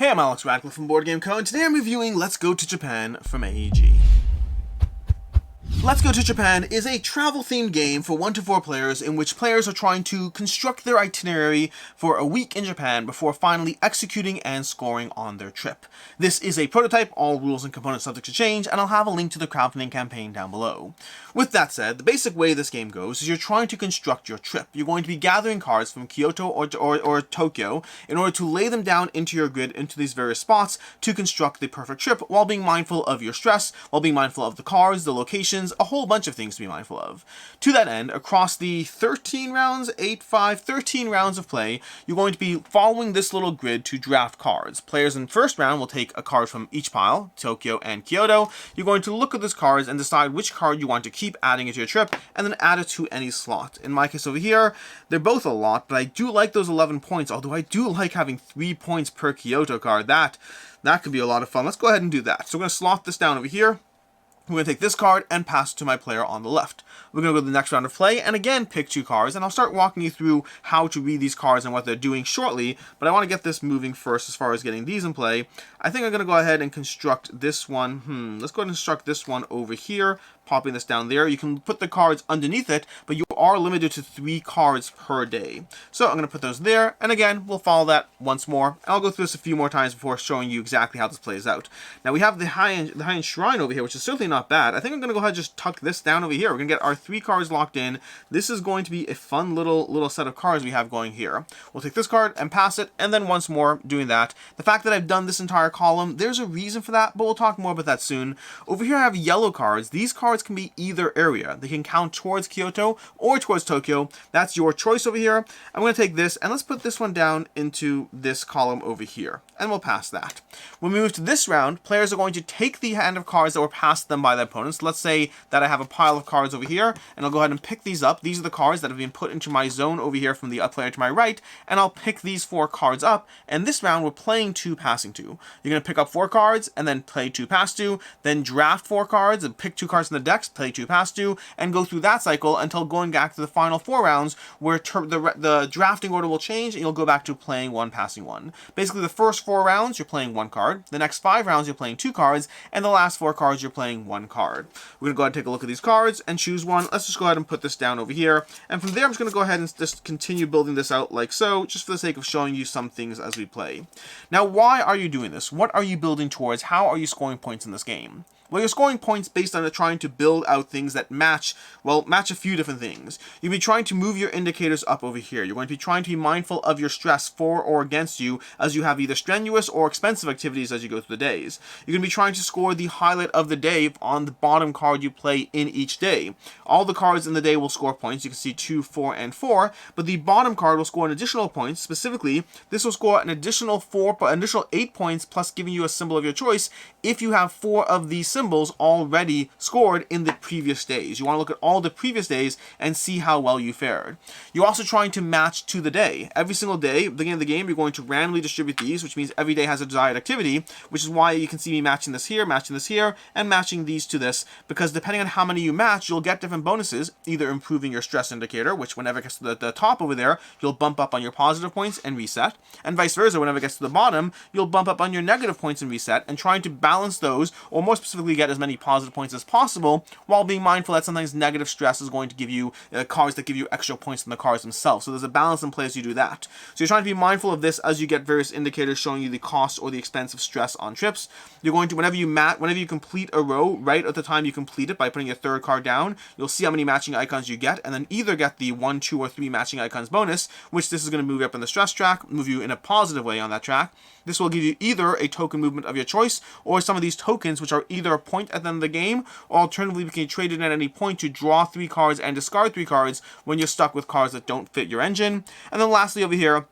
Hey, I'm Alex Radcliffe from Board Game Co. and today I'm reviewing Let's Go to Japan from AEG. Let's Go to Japan is a travel-themed game for 1 to 4 players in which players are trying to construct their itinerary for a week in Japan before finally executing and scoring on their trip. This is a prototype, all rules and components subject to change, and I'll have a link to the crowdfunding campaign down below. With that said, the basic way this game goes is you're trying to construct your trip. You're going to be gathering cards from Kyoto or Tokyo in order to lay them down into your grid into these various spots to construct the perfect trip while being mindful of your stress, while being mindful of the cards, the locations, a whole bunch of things to be mindful of. To that end, across the 13 rounds of play, you're going to be following this little grid to draft cards. Players in the first round will take a card from each pile, Tokyo and Kyoto. You're going to look at those cards and decide which card you want to keep adding into your trip, and then add it to any slot. In my case over here, they're both a lot, but I do like those 11 points, although I do like having 3 points per Kyoto card. That could be a lot of fun. Let's go ahead and do that. So we're going to slot this down over here. We're going to take this card and pass it to my player on the left. We're going to go to the next round of play and again pick 2 cards, and I'll start walking you through how to read these cards and what they're doing shortly, but I want to get this moving first as far as getting these in play. I think I'm going to go ahead and construct this one. Let's go ahead and construct this one over here, popping this down there. You can put the cards underneath it, but you are limited to 3 cards per day. So I'm going to put those there, and again, we'll follow that once more. I'll go through this a few more times before showing you exactly how this plays out. Now we have the high-end shrine over here, which is certainly not bad. I think I'm going to go ahead and just tuck this down over here. We're going to get our 3 cards locked in. This is going to be a fun little set of cards we have going here. We'll take this card and pass it, and then once more doing that. The fact that I've done this entire column, there's a reason for that, but we'll talk more about that soon. Over here I have yellow cards. These cards can be either area. They can count towards Kyoto or towards Tokyo. That's your choice over here. I'm going to take this, and let's put this one down into this column over here, and we'll pass that. When we move to this round, players are going to take the hand of cards that were passed them by their opponents. Let's say that I have a pile of cards over here, and I'll go ahead and pick these up. These are the cards that have been put into my zone over here from the player to my right, and I'll pick these 4 cards up, and this round we're playing 2, passing 2. You're going to pick up 4 cards, and then play 2, pass 2, then draft 4 cards, and pick 2 cards from the decks, play 2, pass 2, and go through that cycle until going back to the final 4 rounds, where the drafting order will change, and you'll go back to playing 1, passing 1. Basically, the first 4 rounds, you're playing 1 card, the next 5 rounds, you're playing 2 cards, and the last 4 cards, you're playing 1 card. We're going to go ahead and take a look at these cards and choose one. Let's just go ahead and put this down over here, and from there I'm just going to go ahead and just continue building this out like so, just for the sake of showing you some things as we play. Now, why are you doing this? What are you building towards? How are you scoring points in this game? Well, you're scoring points based on trying to build out things that match a few different things. You'll be trying to move your indicators up over here. You're going to be trying to be mindful of your stress for or against you as you have either strenuous or expensive activities as you go through the days. You're going to be trying to score the highlight of the day on the bottom card you play in each day. All the cards in the day will score points. You can see 2, 4, and 4, but the bottom card will score an additional points. Specifically, this will score an additional 8 points plus giving you a symbol of your choice if you have 4 of these symbols already scored in the previous days. You want to look at all the previous days and see how well you fared. You're also trying to match to the day. Every single day, at the beginning of the game, you're going to randomly distribute these, which means every day has a desired activity, which is why you can see me matching this here, and matching these to this, because depending on how many you match, you'll get different bonuses, either improving your stress indicator, which whenever it gets to the top over there, you'll bump up on your positive points and reset, and vice versa, whenever it gets to the bottom, you'll bump up on your negative points and reset, and trying to balance those, or more specifically get as many positive points as possible, while being mindful that sometimes negative stress is going to give you cards that give you extra points than the cards themselves. So there's a balance in play as you do that. So you're trying to be mindful of this as you get various indicators showing you the cost or the expense of stress on trips. You're going to, whenever you complete a row, right at the time you complete it by putting your 3rd card down, you'll see how many matching icons you get, and then either get the 1, 2, or 3 matching icons bonus, which this is going to move you up in the stress track, move you in a positive way on that track. This will give you either a token movement of your choice, or some of these tokens, which are either a point at the end of the game, or alternatively, we can trade it at any point to draw 3 cards and discard 3 cards when you're stuck with cards that don't fit your engine. And then lastly over here,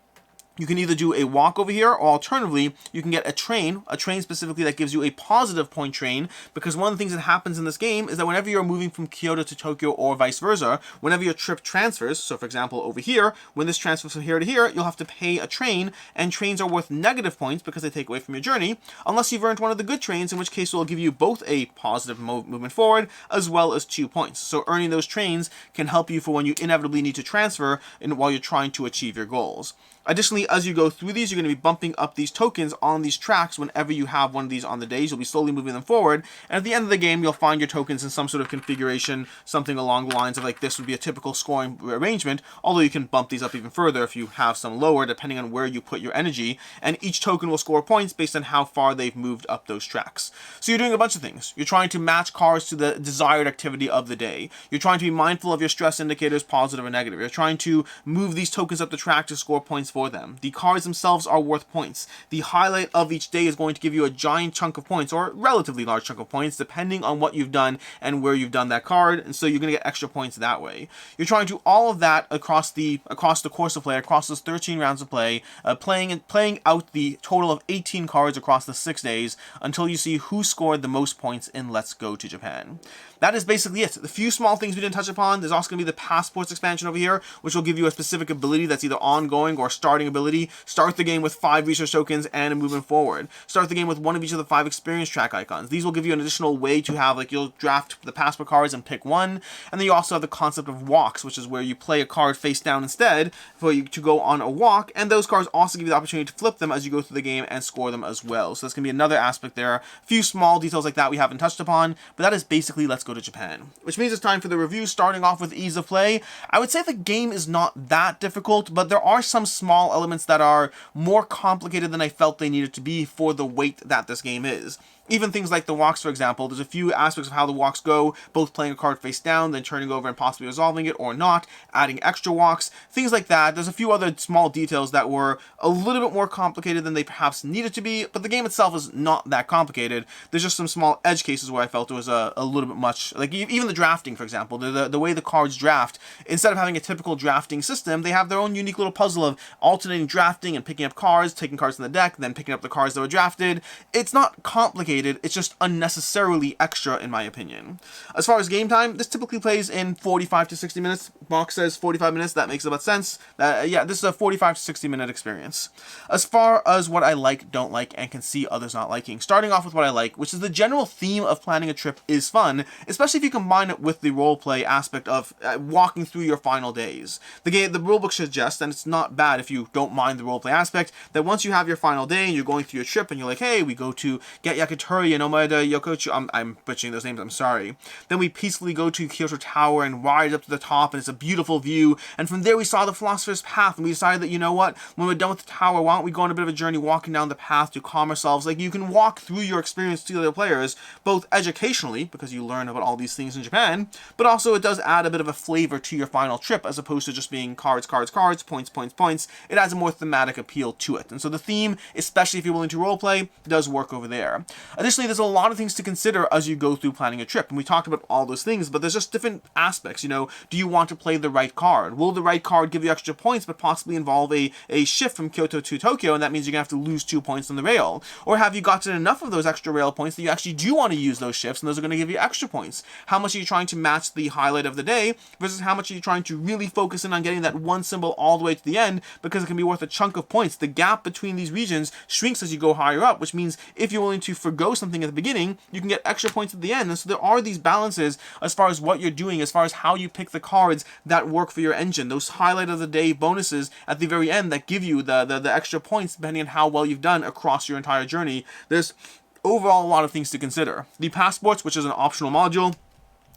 you can either do a walk over here, or alternatively, you can get a train specifically that gives you a positive point train, because one of the things that happens in this game is that whenever you're moving from Kyoto to Tokyo or vice versa, whenever your trip transfers, so for example over here, when this transfers from here to here, you'll have to pay a train, and trains are worth negative points because they take away from your journey, unless you've earned one of the good trains, in which case it will give you both a positive movement forward as well as 2 points. So earning those trains can help you for when you inevitably need to transfer while you're trying to achieve your goals. Additionally, as you go through these, you're going to be bumping up these tokens on these tracks whenever you have one of these on the days. You'll be slowly moving them forward, and at the end of the game, you'll find your tokens in some sort of configuration, something along the lines of like this would be a typical scoring arrangement, although you can bump these up even further if you have some lower, depending on where you put your energy, and each token will score points based on how far they've moved up those tracks. So you're doing a bunch of things. You're trying to match cars to the desired activity of the day. You're trying to be mindful of your stress indicators, positive or negative. You're trying to move these tokens up the track to score points for them. The cards themselves are worth points. The highlight of each day is going to give you a giant chunk of points, or a relatively large chunk of points, depending on what you've done and where you've done that card, and so you're going to get extra points that way. You're trying to do all of that across the course of play, across those 13 rounds of play, playing out the total of 18 cards across the 6 days until you see who scored the most points in Let's Go to Japan. That is basically it. The few small things we didn't touch upon, there's also going to be the passports expansion over here, which will give you a specific ability that's either ongoing or starting ability. Start the game with 5 research tokens and a movement forward. Start the game with one of each of the 5 experience track icons. These will give you an additional way to have, like, you'll draft the passport cards and pick one, and then you also have the concept of walks, which is where you play a card face down instead for you to go on a walk, and those cards also give you the opportunity to flip them as you go through the game and score them as well. So that's going to be another aspect there. A few small details like that we haven't touched upon, but that is basically Let's Go to Japan. Which means it's time for the review, starting off with ease of play. I would say the game is not that difficult, but there are some small elements that are more complicated than I felt they needed to be for the weight that this game is. Even things like the walks, for example, there's a few aspects of how the walks go, both playing a card face down, then turning over and possibly resolving it or not, adding extra walks, things like that. There's a few other small details that were a little bit more complicated than they perhaps needed to be, but the game itself is not that complicated. There's just some small edge cases where I felt it was a little bit much. Like even the drafting, for example, the way the cards draft, instead of having a typical drafting system, they have their own unique little puzzle of alternating drafting and picking up cards, taking cards from the deck, then picking up the cards that were drafted. It's not complicated. It's just unnecessarily extra, in my opinion. As far as game time, this typically plays in 45 to 60 minutes. Box says 45 minutes. That makes about sense. Yeah, this is a 45 to 60 minute experience. As far as what I like, don't like, and can see others not liking, starting off with what I like, which is the general theme of planning a trip is fun, especially if you combine it with the roleplay aspect of walking through your final days. The rulebook suggests, and it's not bad if you don't mind the roleplay aspect, that once you have your final day and you're going through your trip and you're like, hey, we go to get Yakitori and Omaeda Yokochu, I'm butchering those names, I'm sorry. Then we peacefully go to Kyoto Tower and ride up to the top, and it's a beautiful view, and from there we saw the Philosopher's Path, and we decided that, you know what, when we're done with the tower, why don't we go on a bit of a journey walking down the path to calm ourselves. Like, you can walk through your experience to the other players, both educationally, because you learn about all these things in Japan, but also it does add a bit of a flavor to your final trip, as opposed to just being cards, cards, cards, points, points, points. It adds a more thematic appeal to it, and so the theme, especially if you're willing to roleplay, does work over there. Additionally, there's a lot of things to consider as you go through planning a trip, and we talked about all those things, but there's just different aspects. You know, do you want to play the right card? Will the right card give you extra points, but possibly involve a shift from Kyoto to Tokyo, and that means you're going to have to lose 2 points on the rail? Or have you gotten enough of those extra rail points that you actually do want to use those shifts, and those are going to give you extra points? How much are you trying to match the highlight of the day, versus how much are you trying to really focus in on getting that one symbol all the way to the end, because it can be worth a chunk of points. The gap between these regions shrinks as you go higher up, which means if you're willing to forgo something at the beginning, you can get extra points at the end. And so there are these balances as far as what you're doing, as far as how you pick the cards that work for your engine. Those highlight of the day bonuses at the very end that give you the extra points depending on how well you've done across your entire journey. There's overall a lot of things to consider. The passports, which is an optional module,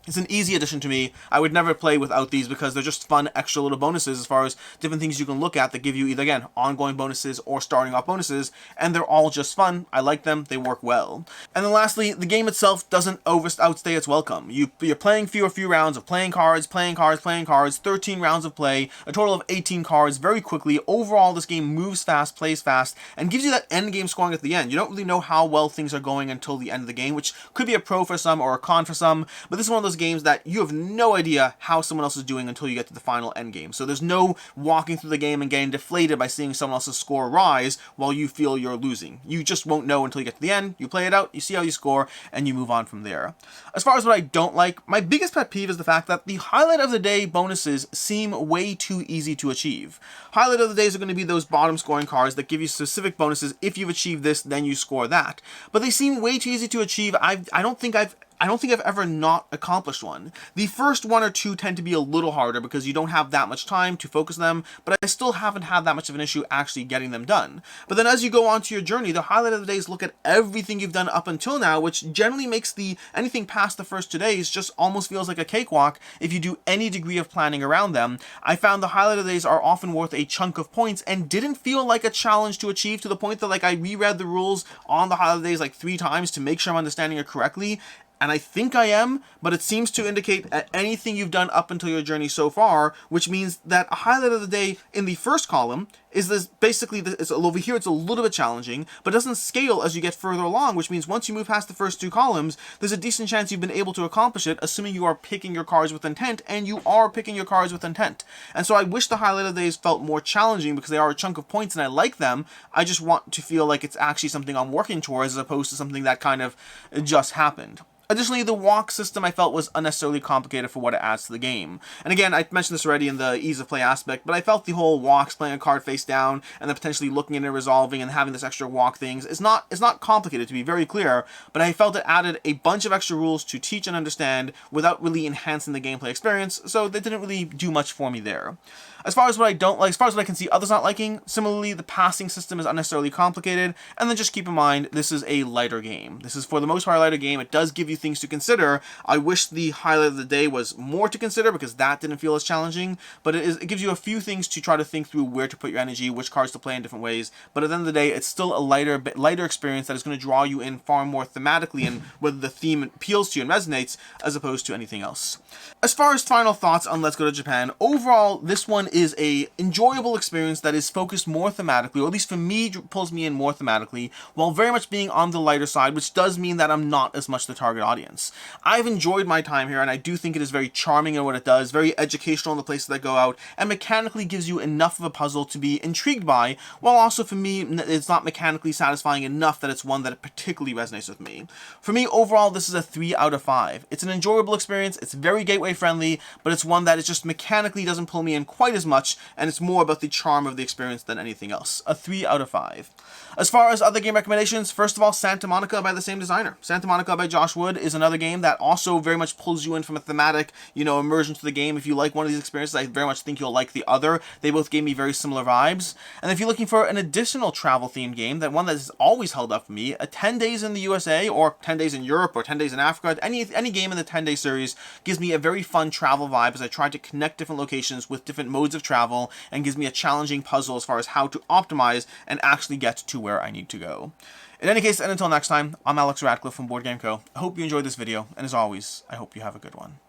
it's an easy addition to me. I would never play without these because they're just fun extra little bonuses as far as different things you can look at that give you either, again, ongoing bonuses or starting off bonuses, and they're all just fun. I like them. They work well. And then lastly, the game itself doesn't outstay its welcome. You're playing few rounds of playing cards, 13 rounds of play, a total of 18 cards very quickly. Overall, this game moves fast, plays fast, and gives you that end game scoring at the end. You don't really know how well things are going until the end of the game, which could be a pro for some or a con for some, but this is one of those games that you have no idea how someone else is doing until you get to the final end game. So there's no walking through the game and getting deflated by seeing someone else's score rise while you feel you're losing. You just won't know until you get to the end. You play it out, you see how you score, and you move on from there. As far as what I don't like, my biggest pet peeve is the fact that the highlight of the day bonuses seem way too easy to achieve. Highlight of the days are going to be those bottom scoring cards that give you specific bonuses. If you've achieved this, then you score that. But they seem way too easy to achieve. I don't think I've I don't think I've ever not accomplished one. The first one or two tend to be a little harder because you don't have that much time to focus them, but I still haven't had that much of an issue actually getting them done. But then as you go on to your journey, the highlight of the day is look at everything you've done up until now, which generally makes anything past the first 2 days just almost feels like a cakewalk if you do any degree of planning around them. I found the highlight of the days are often worth a chunk of points and didn't feel like a challenge to achieve, to the point that I reread the rules on the highlight of the days 3 times to make sure I'm understanding it correctly. And I think I am, but it seems to indicate anything you've done up until your journey so far, which means that a highlight of the day in the first column is this basically, over here it's a little bit challenging, but doesn't scale as you get further along, which means once you move past the first 2 columns, there's a decent chance you've been able to accomplish it, assuming you are picking your cards with intent, and you are picking your cards with intent. And so I wish the highlight of the days felt more challenging because they are a chunk of points and I like them. I just want to feel like it's actually something I'm working towards as opposed to something that kind of just happened. Additionally, the walk system I felt was unnecessarily complicated for what it adds to the game. And again, I mentioned this already in the ease of play aspect, but I felt the whole walks, playing a card face down, and then potentially looking at it, resolving, and having this extra walk things is not complicated, to be very clear, but I felt it added a bunch of extra rules to teach and understand without really enhancing the gameplay experience, so they didn't really do much for me there. As far as what I don't like, as far as what I can see others not liking, similarly, the passing system is unnecessarily complicated, and then just keep in mind, this is a lighter game. This is for the most part a lighter game. It does give you things to consider. I wish the highlight of the day was more to consider because that didn't feel as challenging, but it gives you a few things to try to think through where to put your energy, which cards to play in different ways, but at the end of the day, it's still a lighter experience that is going to draw you in far more thematically and whether the theme appeals to you and resonates as opposed to anything else. As far as final thoughts on Let's Go to Japan, overall, this one is a enjoyable experience that is focused more thematically, or at least for me, pulls me in more thematically, while very much being on the lighter side, which does mean that I'm not as much the target audience. I've enjoyed my time here, and I do think it is very charming in what it does, very educational in the places that go out, and mechanically gives you enough of a puzzle to be intrigued by, while also for me, it's not mechanically satisfying enough that it's one that particularly resonates with me. For me, overall, this is a 3 out of 5. It's an enjoyable experience, it's very gateway friendly, but it's one that it just mechanically doesn't pull me in quite as much, and it's more about the charm of the experience than anything else. A 3 out of 5. As far as other game recommendations, first of all, Santa Monica by the same designer. Santa Monica by Josh Wood is another game that also very much pulls you in from a thematic, immersion to the game. If you like one of these experiences, I very much think you'll like the other. They both gave me very similar vibes. And if you're looking for an additional travel-themed game, that one that has always held up for me, a 10 days in the USA, or 10 days in Europe, or 10 days in Africa, any game in the 10-day series gives me a very fun travel vibe as I try to connect different locations with different modes of travel, and gives me a challenging puzzle as far as how to optimize and actually get to where I need to go. In any case, and until next time, I'm Alex Radcliffe from Board Game Co. I hope you enjoyed this video, and as always, I hope you have a good one.